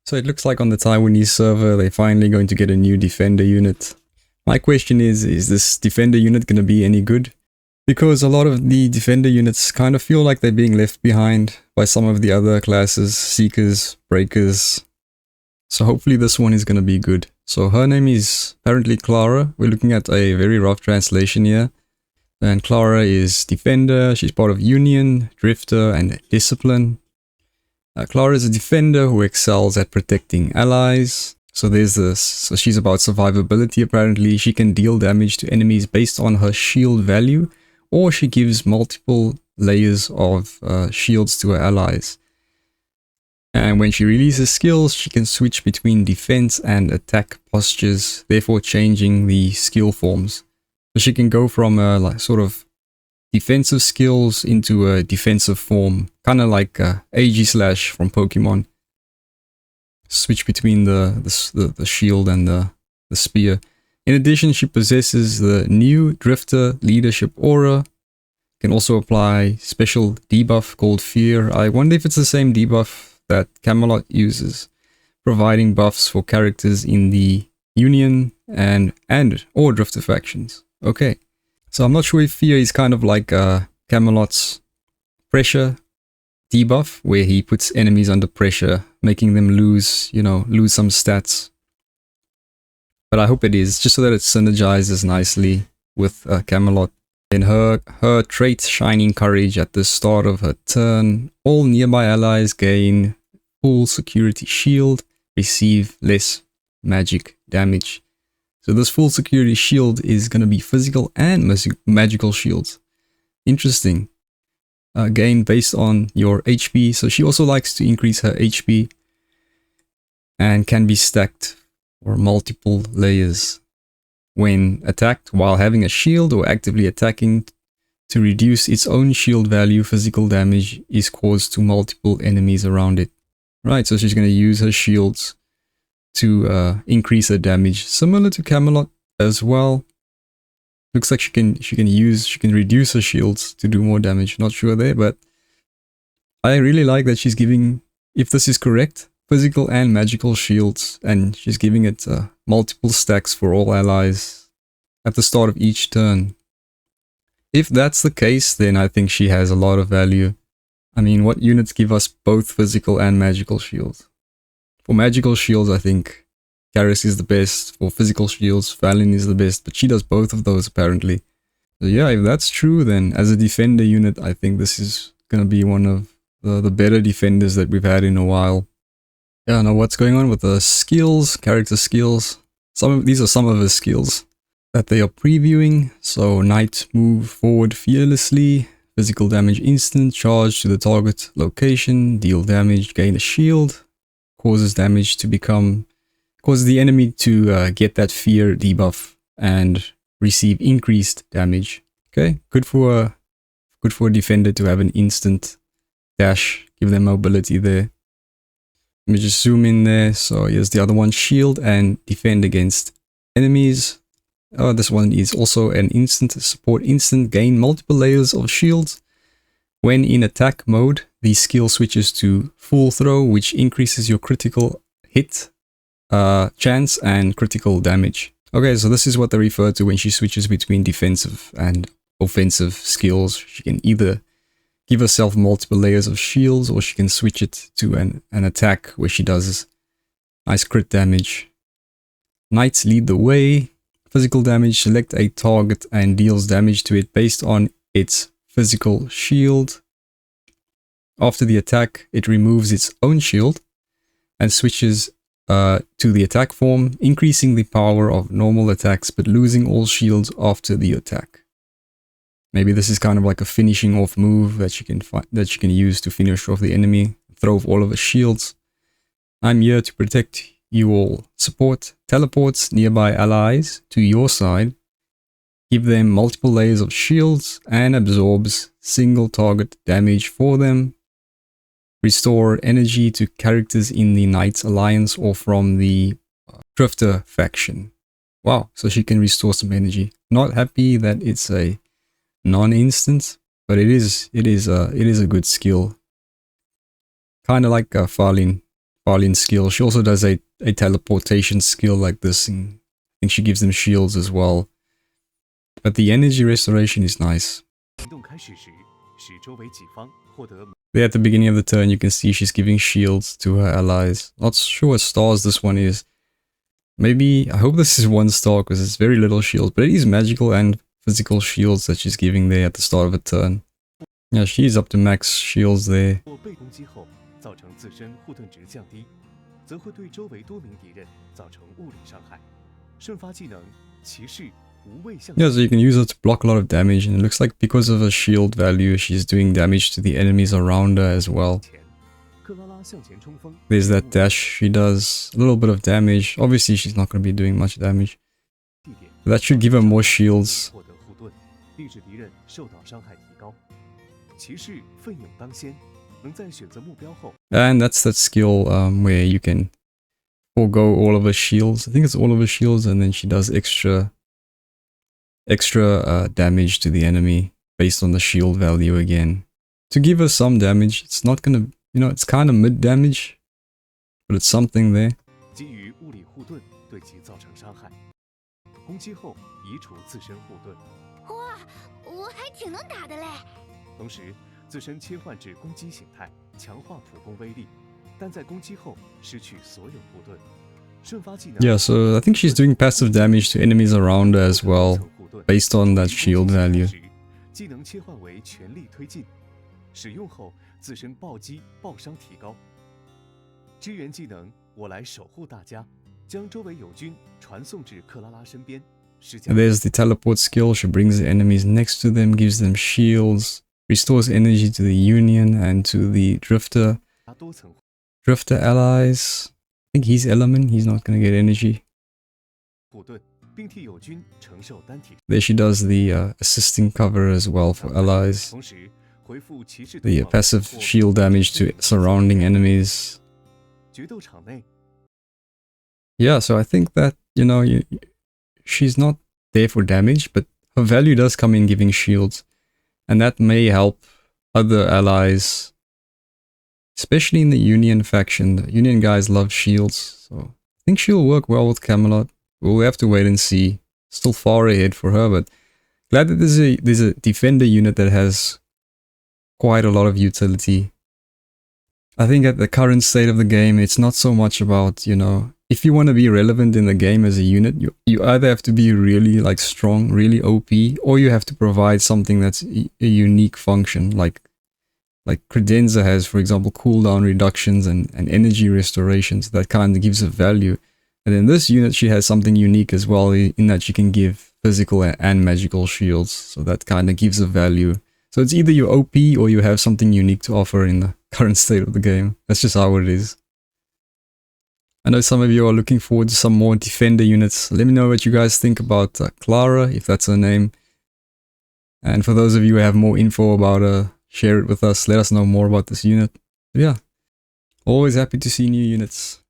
So it looks like on the Taiwanese server, they're finally going to get a new defender unit. My question is this defender unit going to be any good? Because a lot of the defender units kind of feel like they're being left behind by some of the other classes, seekers, breakers. So hopefully this one is going to be good. So her name is apparently Clara. We're looking at a very rough translation here. And Clara is defender, she's part of Union, Drifter, and Discipline. Clara is a defender who excels at protecting allies. So there's this. So she's about survivability apparently. She can deal damage to enemies based on her shield value, or she gives multiple layers of shields to her allies. And when she releases skills, she can switch between defense and attack postures, therefore changing the skill forms. So she can go from like sort of defensive skills into a defensive form, kind of like Aegislash from Pokemon. Switch between the shield and the spear. In addition, she possesses the new Drifter Leadership Aura. Can also apply special debuff called Fear. I wonder if it's the same debuff that Camelot uses, providing buffs for characters in the Union and or Drifter factions. Okay, so I'm not sure if Fear is kind of like Camelot's pressure debuff, where he puts enemies under pressure, making them lose some stats. But I hope it is, just so that it synergizes nicely with Camelot. In her trait, Shining Courage, at the start of her turn, all nearby allies gain full security shield, receive less magic damage. So this full security shield is going to be physical and magical shields. Interesting. Gain based on your HP. So she also likes to increase her HP and can be stacked for multiple layers. When attacked while having a shield or actively attacking, to reduce its own shield value, physical damage is caused to multiple enemies around it. Right, so she's going to use her shields to increase her damage, similar to Camelot as well. Looks like she can reduce her shields to do more damage. Not sure there, but I really like that she's giving, if this is correct, physical and magical shields, and she's giving it multiple stacks for all allies at the start of each turn. If that's the case, then I think she has a lot of value. I mean, what units give us both physical and magical shields? For magical shields, I think Karis is the best. For physical shields, Valen is the best, but she does both of those apparently. So yeah, if that's true, then as a defender unit, I think this is going to be one of the better defenders that we've had in a while. Yeah, now what's going on with the skills, character skills? These are some of the skills that they are previewing. So Knight, move forward fearlessly, physical damage instant, charge to the target location, deal damage, gain a shield, causes the enemy to get that fear debuff and receive increased damage. Okay, good for a defender to have an instant dash, give them mobility there. Let me just zoom in there. So here's the other one, shield and defend against enemies. This one is also an instant, support instant, gain multiple layers of shields. When in attack mode, the skill switches to full throw, which increases your critical hit chance and critical damage. Okay, so this is what they refer to when she switches between defensive and offensive skills. She can either give herself multiple layers of shields, or she can switch it to an attack where she does nice crit damage. Knights lead the way. Physical damage, select a target and deals damage to it based on its physical shield. After the attack, it removes its own shield and switches to the attack form, increasing the power of normal attacks but losing all shields after the attack. Maybe this is kind of like a finishing off move that you can use to finish off the enemy, throw off all of the shields. I'm here to protect you all. Support teleports nearby allies to your side, give them multiple layers of shields, and absorbs single target damage for them. Restore energy to characters in the Knights Alliance or from the Drifter faction. Wow, so she can restore some energy. Not happy that it's a non-instant, but it is a good skill. Kind of like Falin Balian skill. She also does a teleportation skill like this, and I think she gives them shields as well. But the energy restoration is nice. There at the beginning of the turn you can see she's giving shields to her allies. Not sure what stars this one is. Maybe, I hope this is 1 star because it's very little shields, but it is magical and physical shields that she's giving there at the start of a turn. Yeah, she's up to max shields there. Yeah, so you can use her to block a lot of damage, and it looks like because of her shield value, she's doing damage to the enemies around her as well. There's that dash she does, a little bit of damage. Obviously she's not going to be doing much damage. But that should give her more shields. And that's that skill where you can forego all of her shields. I think it's all of her shields, and then she does extra damage to the enemy based on the shield value again. To give her some damage, it's not gonna, you know, it's kind of mid damage, but it's something there. Yeah, so I think she's doing passive damage to enemies around her as well, based on that shield value. And there's the teleport skill. She brings the enemies next to them, gives them shields, restores energy to the Union and to the Drifter allies. I think he's Element, he's not gonna get energy. There she does the assisting cover as well for allies. The passive shield damage to surrounding enemies. Yeah, so I think that, you know, she's not there for damage, but her value does come in giving shields. And that may help other allies, especially in the Union faction. The Union guys love shields, so I think she'll work well with Camelot. We'll have to wait and see. Still far ahead for her, but glad that there's a defender unit that has quite a lot of utility. I think at the current state of the game, it's not so much about, you know, if you want to be relevant in the game as a unit, you either have to be really like strong, really OP, or you have to provide something that's a unique function, like Credenza has, for example, cooldown reductions and energy restorations. That kind of gives a value. And in this unit, she has something unique as well, in that she can give physical and magical shields. So that kind of gives a value. So it's either you're OP or you have something unique to offer in the current state of the game. That's just how it is. I know some of you are looking forward to some more defender units. Let me know what you guys think about Clara, if that's her name. And for those of you who have more info about her, share it with us. Let us know more about this unit. But yeah, always happy to see new units.